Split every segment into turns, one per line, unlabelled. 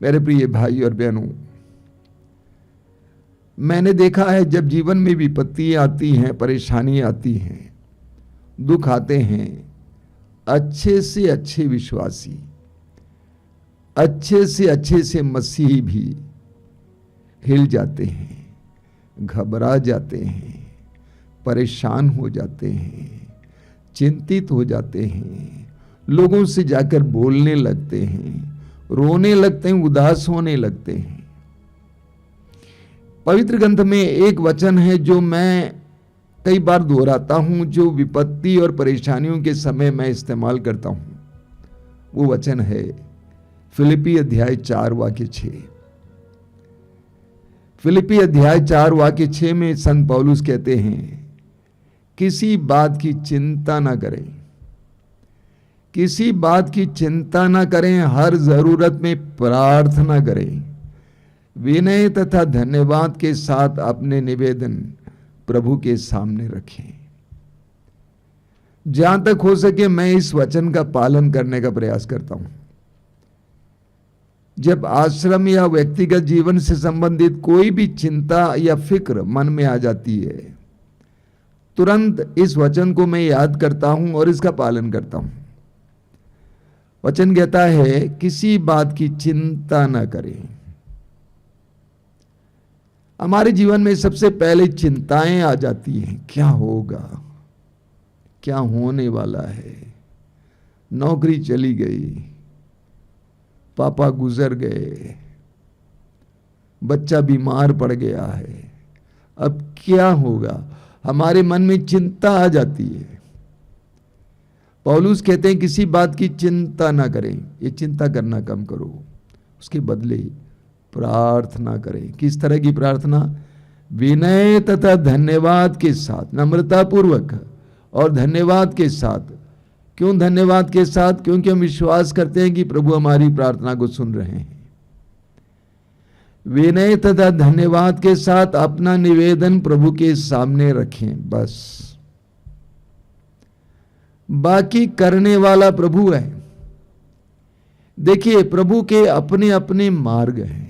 मेरे प्रिय भाई और बहनों, मैंने देखा है जब जीवन में विपत्ति आती हैं, परेशानी आती हैं, दुख आते हैं, अच्छे से अच्छे विश्वासी, अच्छे से मसीही भी हिल जाते हैं, घबरा जाते हैं, परेशान हो जाते हैं, चिंतित हो जाते हैं, लोगों से जाकर बोलने लगते हैं, रोने लगते हैं, उदास होने लगते हैं। पवित्र ग्रंथ में एक वचन है जो मैं कई बार दोहराता हूं, जो विपत्ति और परेशानियों के समय मैं इस्तेमाल करता हूं। वो वचन है फिलिप्पी अध्याय 4 वाक्य 6। फिलिप्पी अध्याय 4 वाक्य 6 में संत पौलुस कहते हैं, किसी बात की चिंता ना करें, किसी बात की चिंता ना करें, हर जरूरत में प्रार्थना करें, विनय तथा धन्यवाद के साथ अपने निवेदन प्रभु के सामने रखें। जहां तक हो सके मैं इस वचन का पालन करने का प्रयास करता हूं। जब आश्रम या व्यक्तिगत जीवन से संबंधित कोई भी चिंता या फिक्र मन में आ जाती है, तुरंत इस वचन को मैं याद करता हूं और इसका पालन करता हूं। वचन कहता है किसी बात की चिंता ना करें। हमारे जीवन में सबसे पहले चिंताएं आ जाती हैं, क्या होगा, क्या होने वाला है, नौकरी चली गई, पापा गुजर गए, बच्चा बीमार पड़ गया है, अब क्या होगा, हमारे मन में चिंता आ जाती है। पौलुस कहते हैं किसी बात की चिंता ना करें, ये चिंता करना कम करो, उसके बदले प्रार्थना करें। किस तरह की प्रार्थना? विनय तथा धन्यवाद के साथ, नम्रता पूर्वक और धन्यवाद के साथ। क्यों धन्यवाद के साथ? क्योंकि हम विश्वास करते हैं कि प्रभु हमारी प्रार्थना को सुन रहे हैं। विनय तथा धन्यवाद के साथ अपना निवेदन प्रभु के सामने रखें, बस। बाकी करने वाला प्रभु है। देखिए, प्रभु के अपने अपने मार्ग हैं,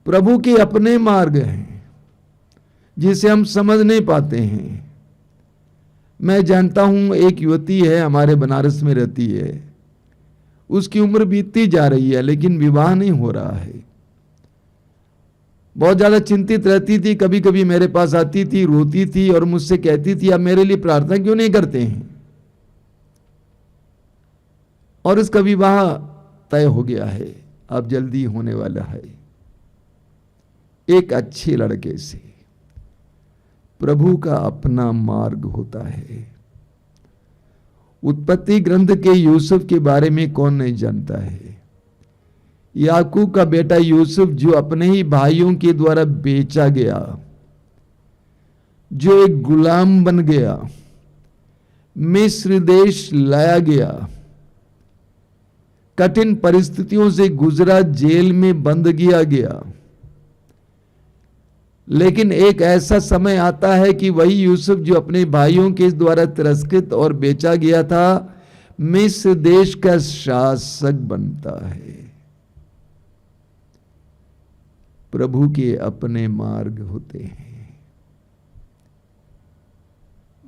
प्रभु के अपने मार्ग हैं जिसे हम समझ नहीं पाते हैं। मैं जानता हूं एक युवती है, हमारे बनारस में रहती है, उसकी उम्र बीतती जा रही है लेकिन विवाह नहीं हो रहा है। बहुत ज्यादा चिंतित रहती थी, कभी कभी मेरे पास आती थी, रोती थी और मुझसे कहती थी आप मेरे लिए प्रार्थना क्यों नहीं करते हैं। और उसका विवाह तय हो गया है, अब जल्दी होने वाला है, एक अच्छे लड़के से। प्रभु का अपना मार्ग होता है। उत्पत्ति ग्रंथ के यूसुफ के बारे में कौन नहीं जानता है। याकूब का बेटा यूसुफ जो अपने ही भाइयों के द्वारा बेचा गया, जो एक गुलाम बन गया, मिस्र देश लाया गया, कठिन परिस्थितियों से गुजरा, जेल में बंद किया गया। लेकिन एक ऐसा समय आता है कि वही यूसुफ जो अपने भाइयों के द्वारा तिरस्कृत और बेचा गया था, मिस्र देश का शासक बनता है। प्रभु के अपने मार्ग होते हैं।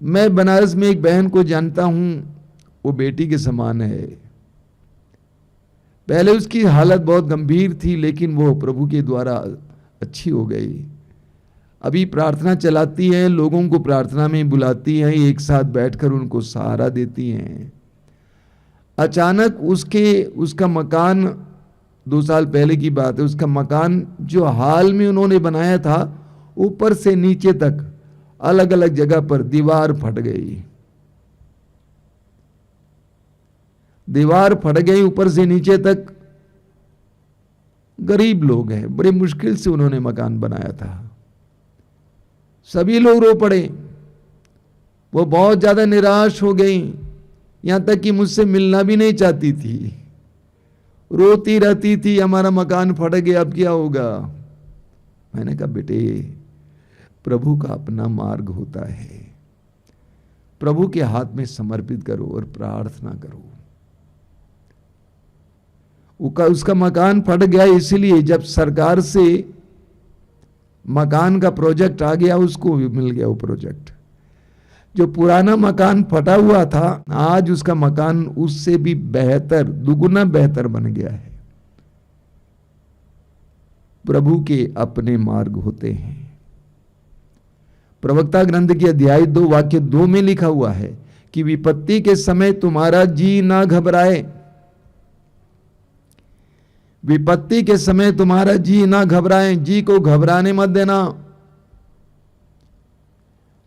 मैं बनारस में एक बहन को जानता हूं, वो बेटी के समान है। पहले उसकी हालत बहुत गंभीर थी लेकिन वो प्रभु के द्वारा अच्छी हो गई। अभी प्रार्थना चलाती हैं, लोगों को प्रार्थना में बुलाती हैं, एक साथ बैठकर उनको सहारा देती हैं। अचानक उसका मकान, 2 साल पहले की बात है, उसका मकान जो हाल में उन्होंने बनाया था, ऊपर से नीचे तक अलग अलग जगह पर दीवार फट गई। दीवार फट गई ऊपर से नीचे तक। गरीब लोग हैं, बड़े मुश्किल से उन्होंने मकान बनाया था। सभी लोग रो पड़े, वो बहुत ज्यादा निराश हो गई, यहां तक कि मुझसे मिलना भी नहीं चाहती थी, रोती रहती थी, हमारा मकान फट गया, अब क्या होगा। मैंने कहा बेटे, प्रभु का अपना मार्ग होता है, प्रभु के हाथ में समर्पित करो और प्रार्थना करो। उसका मकान फट गया, इसीलिए जब सरकार से मकान का प्रोजेक्ट आ गया, उसको भी मिल गया वो प्रोजेक्ट। जो पुराना मकान फटा हुआ था, आज उसका मकान उससे भी बेहतर, दुगुना बेहतर बन गया है। प्रभु के अपने मार्ग होते हैं। प्रवक्ता ग्रंथ के अध्याय 2 वाक्य 2 में लिखा हुआ है कि विपत्ति के समय तुम्हारा जी ना घबराए। विपत्ति के समय तुम्हारा जी ना घबराए, जी को घबराने मत देना।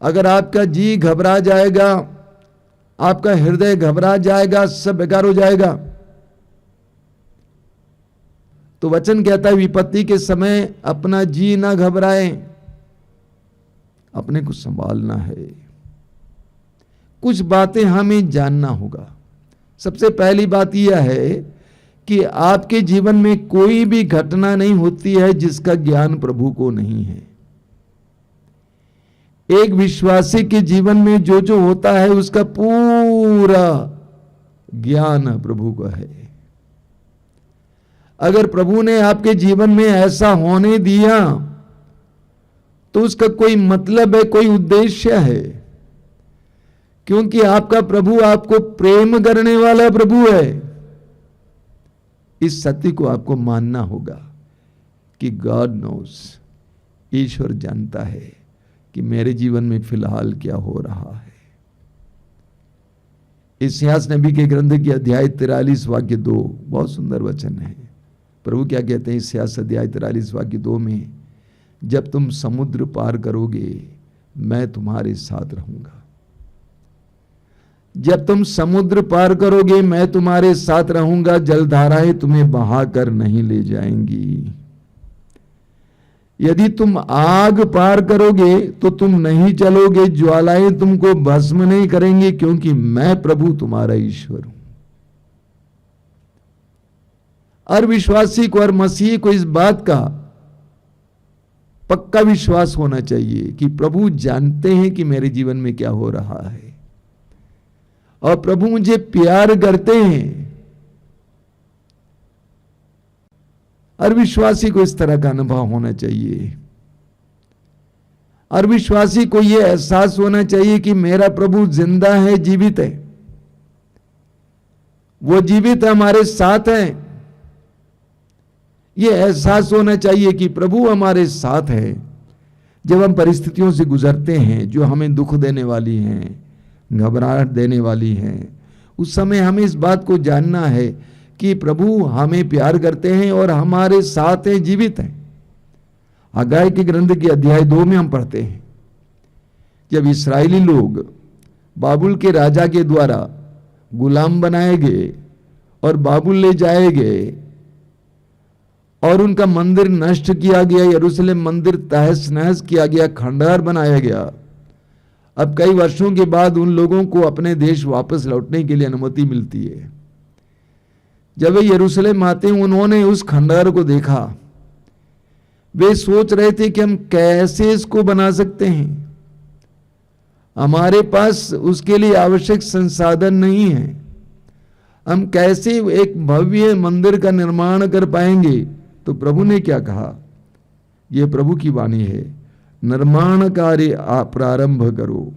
अगर आपका जी घबरा जाएगा, आपका हृदय घबरा जाएगा, सब बेकार हो जाएगा। तो वचन कहता है विपत्ति के समय अपना जी ना घबराए, अपने को संभालना है। कुछ बातें हमें जानना होगा। सबसे पहली बात यह है कि आपके जीवन में कोई भी घटना नहीं होती है जिसका ज्ञान प्रभु को नहीं है। एक विश्वासी के जीवन में जो जो होता है उसका पूरा ज्ञान प्रभु को है। अगर प्रभु ने आपके जीवन में ऐसा होने दिया तो उसका कोई मतलब है, कोई उद्देश्य है, क्योंकि आपका प्रभु आपको प्रेम करने वाला प्रभु है। इस सत्य को आपको मानना होगा कि गॉड नोस, ईश्वर जानता है कि मेरे जीवन में फिलहाल क्या हो रहा है। इस्यास नबी के ग्रंथ के अध्याय 43 वाक्य 2 बहुत सुंदर वचन है। प्रभु क्या कहते हैं इस्यास अध्याय 43 वाक्य 2 में, जब तुम समुद्र पार करोगे मैं तुम्हारे साथ रहूंगा। जब तुम समुद्र पार करोगे मैं तुम्हारे साथ रहूंगा, जलधाराएं तुम्हें बहाकर नहीं ले जाएंगी। यदि तुम आग पार करोगे तो तुम नहीं चलोगे, ज्वालाएं तुमको भस्म नहीं करेंगी, क्योंकि मैं प्रभु तुम्हारा ईश्वर हूं। और विश्वासी को और मसीह को इस बात का पक्का विश्वास होना चाहिए कि प्रभु जानते हैं कि मेरे जीवन में क्या हो रहा है और प्रभु मुझे प्यार करते हैं। और विश्वासी को इस तरह का अनुभव होना चाहिए। और विश्वासी को यह एहसास होना चाहिए कि मेरा प्रभु जिंदा है, जीवित है। वो जीवित हमारे साथ है। यह एहसास होना चाहिए कि प्रभु हमारे साथ है। जब हम परिस्थितियों से गुजरते हैं जो हमें दुख देने वाली हैं, घबराहट देने वाली हैं, उस समय हमें इस बात को जानना है कि प्रभु हमें प्यार करते हैं और हमारे साथ हैं, जीवित हैं। हग्गाई के ग्रंथ के अध्याय 2 में हम पढ़ते हैं, जब इस्राएली लोग बाबुल के राजा के द्वारा गुलाम बनाए गए और बाबुल ले जाए गए और उनका मंदिर नष्ट किया गया, यरूशलेम मंदिर तहस नहस किया गया, खंडहर बनाया गया। अब कई वर्षों के बाद उन लोगों को अपने देश वापस लौटने के लिए अनुमति मिलती है। जब वे यरूशलेम आते हैं, उन्होंने उस खंडहर को देखा। वे सोच रहे थे कि हम कैसे इसको बना सकते हैं, हमारे पास उसके लिए आवश्यक संसाधन नहीं है, हम कैसे एक भव्य मंदिर का निर्माण कर पाएंगे। तो प्रभु ने क्या कहा, यह प्रभु की वाणी है, निर्माण कार्य प्रारंभ करो,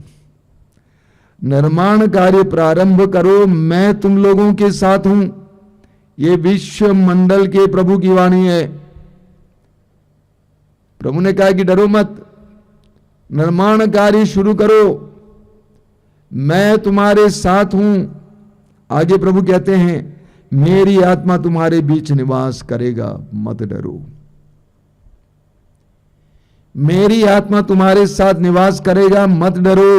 निर्माण कार्य प्रारंभ करो, मैं तुम लोगों के साथ हूं। ये विश्व मंडल के प्रभु की वाणी है। प्रभु ने कहा कि डरो मत, निर्माण कार्य शुरू करो, मैं तुम्हारे साथ हूं। आगे प्रभु कहते हैं, मेरी आत्मा तुम्हारे बीच निवास करेगा, मत डरो। मेरी आत्मा तुम्हारे साथ निवास करेगा, मत डरो,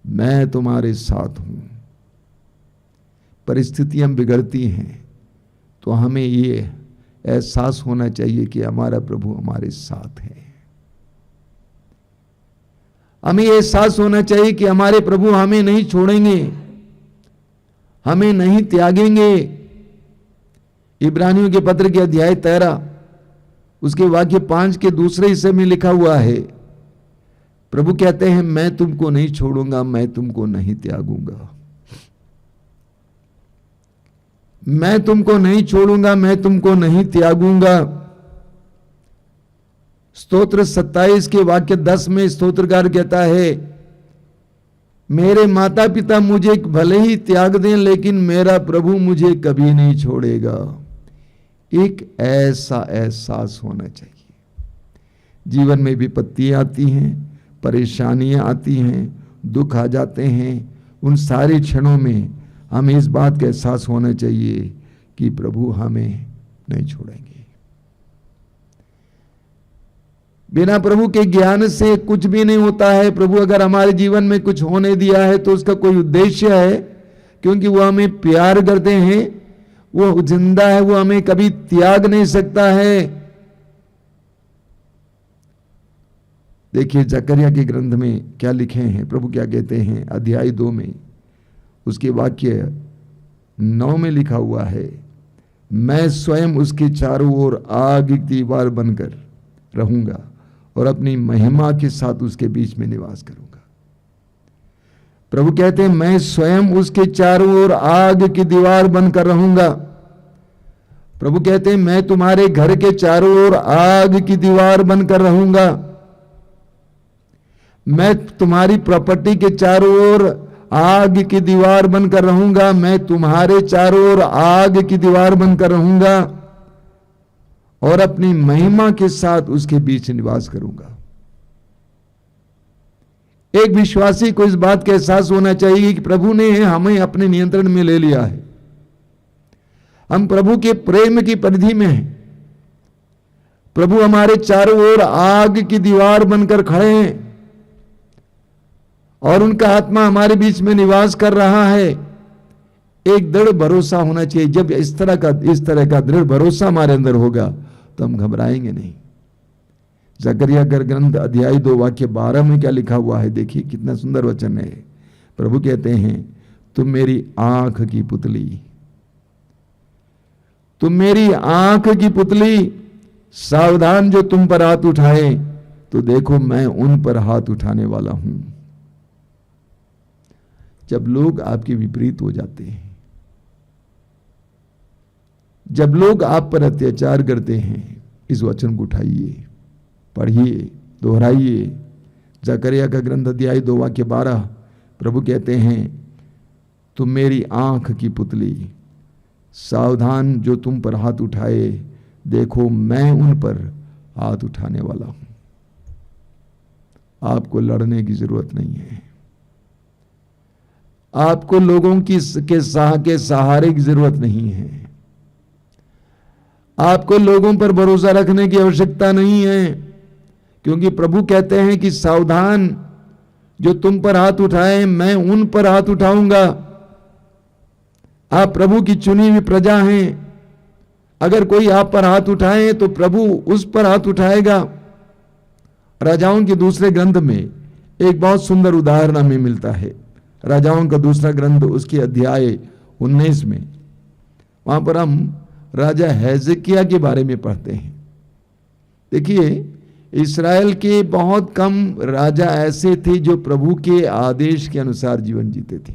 मैं तुम्हारे साथ हूं। परिस्थितियां बिगड़ती हैं तो हमें ये एहसास होना चाहिए कि हमारा प्रभु हमारे साथ है। हमें यह एहसास होना चाहिए कि हमारे प्रभु हमें नहीं छोड़ेंगे, हमें नहीं त्यागेंगे। इब्रानियों के पत्र के अध्याय 13 उसके वाक्य 5 के दूसरे हिस्से में लिखा हुआ है, प्रभु कहते हैं मैं तुमको नहीं छोड़ूंगा, मैं तुमको नहीं त्यागूंगा। मैं तुमको नहीं छोड़ूंगा, मैं तुमको नहीं त्यागूंगा। स्तोत्र 27 के वाक्य 10 में स्तोत्रकार कहता है, मेरे माता पिता मुझे भले ही त्याग दें, लेकिन मेरा प्रभु मुझे कभी नहीं छोड़ेगा। एक ऐसा एहसास होना चाहिए। जीवन में विपत्तियां आती हैं, परेशानियां आती हैं, दुख आ जाते हैं, उन सारे क्षणों में हमें इस बात का एहसास होना चाहिए कि प्रभु हमें नहीं छोड़ेंगे। बिना प्रभु के ज्ञान से कुछ भी नहीं होता है। प्रभु अगर हमारे जीवन में कुछ होने दिया है तो उसका कोई उद्देश्य है, क्योंकि वो हमें प्यार करते हैं, वो जिंदा है, वो हमें कभी त्याग नहीं सकता है। देखिए जकरिया के ग्रंथ में क्या लिखे हैं, प्रभु क्या कहते हैं अध्याय 2 में, उसके वाक्य 9 में लिखा हुआ है, मैं स्वयं उसके चारों ओर आग की दीवार बनकर रहूंगा और अपनी महिमा के साथ उसके बीच में निवास करूंगा। प्रभु कहते हैं मैं स्वयं उसके चारों ओर आग की दीवार बनकर रहूंगा। प्रभु कहते हैं मैं तुम्हारे घर के चारों ओर आग की दीवार बनकर रहूंगा। मैं तुम्हारी प्रॉपर्टी के चारों ओर आग की दीवार बनकर रहूंगा। मैं तुम्हारे चारों ओर आग की दीवार बनकर रहूंगा और अपनी महिमा के साथ उसके बीच निवास करूंगा। एक विश्वासी को इस बात का एहसास होना चाहिए कि प्रभु ने हमें अपने नियंत्रण में ले लिया है। हम प्रभु के प्रेम की परिधि में हैं। प्रभु हमारे चारों ओर आग की दीवार बनकर खड़े हैं और उनका आत्मा हमारे बीच में निवास कर रहा है। एक दृढ़ भरोसा होना चाहिए। जब इस तरह का दृढ़ भरोसा हमारे अंदर होगा तो हम घबराएंगे नहीं। जकरिया का ग्रंथ अध्याय 2 वाक्य 12 में क्या लिखा हुआ है, देखिए कितना सुंदर वचन है। प्रभु कहते हैं तुम मेरी आंख की पुतली, तुम मेरी आंख की पुतली, सावधान जो तुम पर हाथ उठाए तो देखो मैं उन पर हाथ उठाने वाला हूं। जब लोग आपके विपरीत हो जाते हैं, जब लोग आप पर अत्याचार करते हैं, इस वचन को उठाइए, पढ़िए, दोहराइए। जकरिया का ग्रंथ अध्याय 2 वाक्य 12, प्रभु कहते हैं तुम मेरी आंख की पुतली, सावधान जो तुम पर हाथ उठाए देखो मैं उन पर हाथ उठाने वाला हूं। आपको लड़ने की जरूरत नहीं है। आपको लोगों के सहारे की जरूरत नहीं है। आपको लोगों पर भरोसा रखने की आवश्यकता नहीं है, क्योंकि प्रभु कहते हैं कि सावधान जो तुम पर हाथ उठाए मैं उन पर हाथ उठाऊंगा। आप प्रभु की चुनी हुई प्रजा हैं। अगर कोई आप पर हाथ उठाए तो प्रभु उस पर हाथ उठाएगा। राजाओं के दूसरे ग्रंथ में एक बहुत सुंदर उदाहरण हमें मिलता है। राजाओं का दूसरा ग्रंथ उसके अध्याय 19 में, वहां पर हम राजा हेजकिया के बारे में पढ़ते हैं। देखिए इस्राएल के बहुत कम राजा ऐसे थे जो प्रभु के आदेश के अनुसार जीवन जीते थे।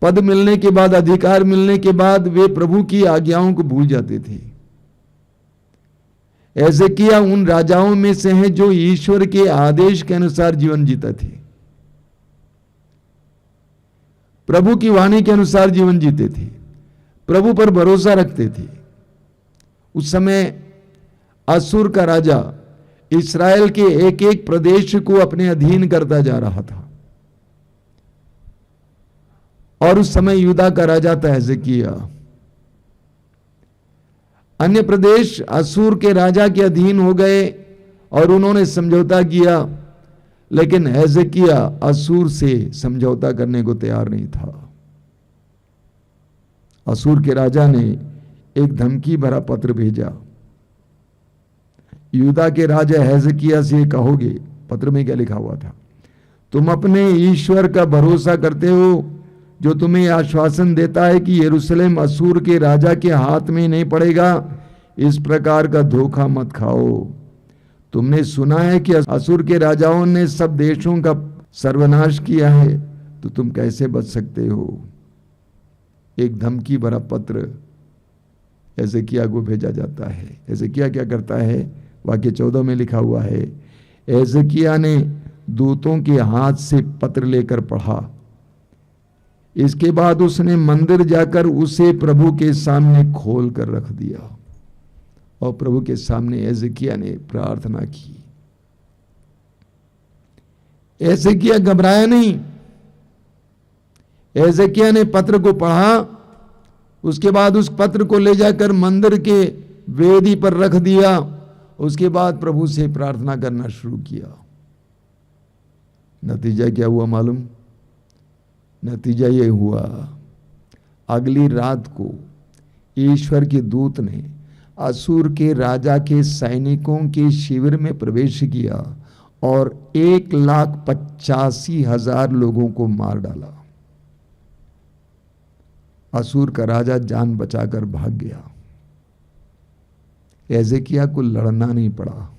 पद मिलने के बाद, अधिकार मिलने के बाद वे प्रभु की आज्ञाओं को भूल जाते थे। हेजकिया उन राजाओं में से हैं जो ईश्वर के आदेश के अनुसार जीवन जीते थे, प्रभु की वाणी के अनुसार जीवन जीते थे, प्रभु पर भरोसा रखते थे। उस समय असुर का राजा इस्राएल के एक एक प्रदेश को अपने अधीन करता जा रहा था, और उस समय यूदा का राजा था हेजकिया। अन्य प्रदेश असुर के राजा के अधीन हो गए और उन्होंने समझौता किया, लेकिन हेजकिया असुर से समझौता करने को तैयार नहीं था। असुर के राजा ने एक धमकी भरा पत्र भेजा। यूदा के राजा हेजकिया से कहोगे, पत्र में क्या लिखा हुआ था, तुम अपने ईश्वर का भरोसा करते हो जो तुम्हें आश्वासन देता है कि यरूशलेम असुर के राजा के हाथ में नहीं पड़ेगा। इस प्रकार का धोखा मत खाओ। तुमने सुना है कि असुर के राजाओं ने सब देशों का सर्वनाश किया है, तो तुम कैसे बच सकते हो। एक धमकी भरा पत्र एजेकिया को भेजा जाता है। एजेकिया क्या करता है, वाक्य 14 में लिखा हुआ है, एजेकिया ने दूतों के हाथ से पत्र लेकर पढ़ा। इसके बाद उसने मंदिर जाकर उसे प्रभु के सामने खोल कर रख दिया और प्रभु के सामने एजेकिया ने प्रार्थना की। एजेकिया घबराया नहीं। एजेकिया ने पत्र को पढ़ा, उसके बाद उस पत्र को ले जाकर मंदिर के वेदी पर रख दिया। उसके बाद प्रभु से प्रार्थना करना शुरू किया। नतीजा क्या हुआ मालूम? नतीजा ये हुआ, अगली रात को ईश्वर के दूत ने असुर के राजा के सैनिकों के शिविर में प्रवेश किया और 1,85,000 लोगों को मार डाला। असुर का राजा जान बचाकर भाग गया। एजेकिया को लड़ना नहीं पड़ा,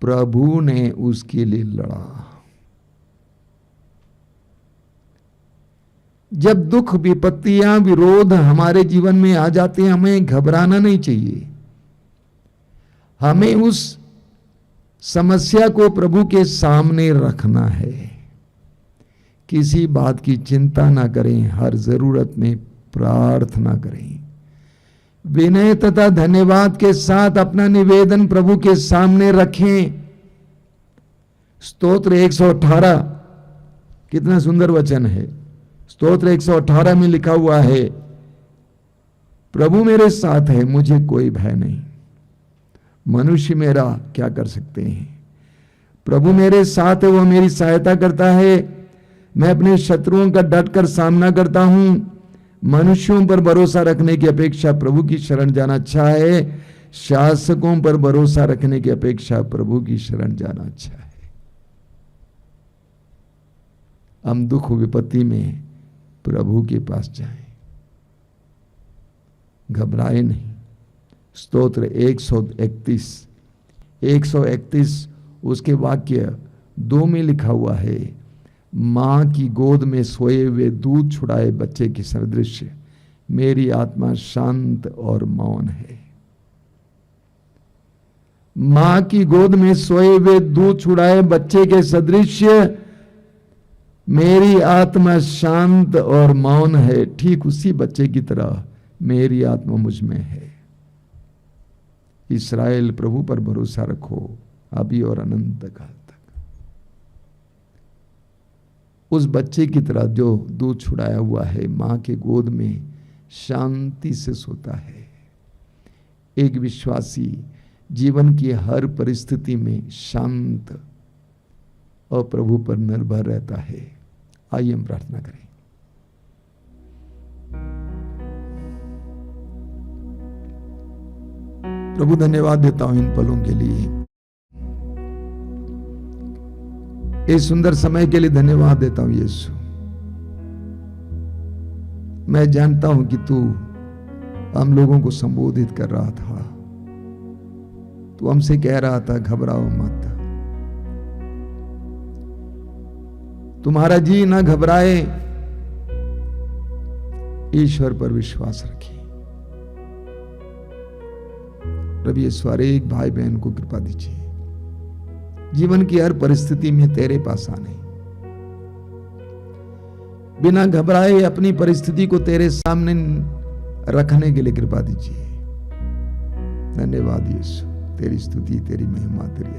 प्रभु ने उसके लिए लड़ा। जब दुख, विपत्तियां, विरोध हमारे जीवन में आ जाते हैं, हमें घबराना नहीं चाहिए। हमें उस समस्या को प्रभु के सामने रखना है। किसी बात की चिंता ना करें, हर जरूरत में प्रार्थना करें। विनय तथा धन्यवाद के साथ अपना निवेदन प्रभु के सामने रखें। स्तोत्र 118 कितना सुंदर वचन है। स्तोत्र 118 में लिखा हुआ है, प्रभु मेरे साथ है, मुझे कोई भय नहीं। मनुष्य मेरा क्या कर सकते हैं? प्रभु मेरे साथ है, वह मेरी सहायता करता है। मैं अपने शत्रुओं का डटकर सामना करता हूं। मनुष्यों पर भरोसा रखने की अपेक्षा प्रभु की शरण जाना अच्छा है। शासकों पर भरोसा रखने की अपेक्षा प्रभु की शरण जाना अच्छा है। हम दुख विपत्ति में प्रभु के पास जाएं, घबराए नहीं। स्तोत्र 131 उसके वाक्य 2 में लिखा हुआ है, मां की गोद में सोए हुए दूध छुड़ाए बच्चे के सदृश मेरी आत्मा शांत और मौन है। मां की गोद में सोए हुए दूध छुड़ाए बच्चे के सदृश मेरी आत्मा शांत और मौन है। ठीक उसी बच्चे की तरह मेरी आत्मा मुझ में है। इस्राएल, प्रभु पर भरोसा रखो अभी और अनंत काल तक। उस बच्चे की तरह जो दूध छुड़ाया हुआ है, मां के गोद में शांति से सोता है। एक विश्वासी जीवन की हर परिस्थिति में शांत और प्रभु पर निर्भर रहता है। आइए हम प्रार्थना करें। प्रभु धन्यवाद देता हूं इन पलों के लिए, इस सुंदर समय के लिए धन्यवाद देता हूं यीशु। मैं जानता हूं कि तू हम लोगों को संबोधित कर रहा था। तू हमसे कह रहा था, घबराओ मत, तुम्हारा जी ना घबराए, ईश्वर पर विश्वास रखिए। प्रभु यीशु हर एक भाई बहन को कृपा दीजिए, जीवन की हर परिस्थिति में तेरे पास आने, बिना घबराए अपनी परिस्थिति को तेरे सामने रखने के लिए कृपा दीजिए। धन्यवाद यीशु, तेरी स्तुति, तेरी महिमा, तेरी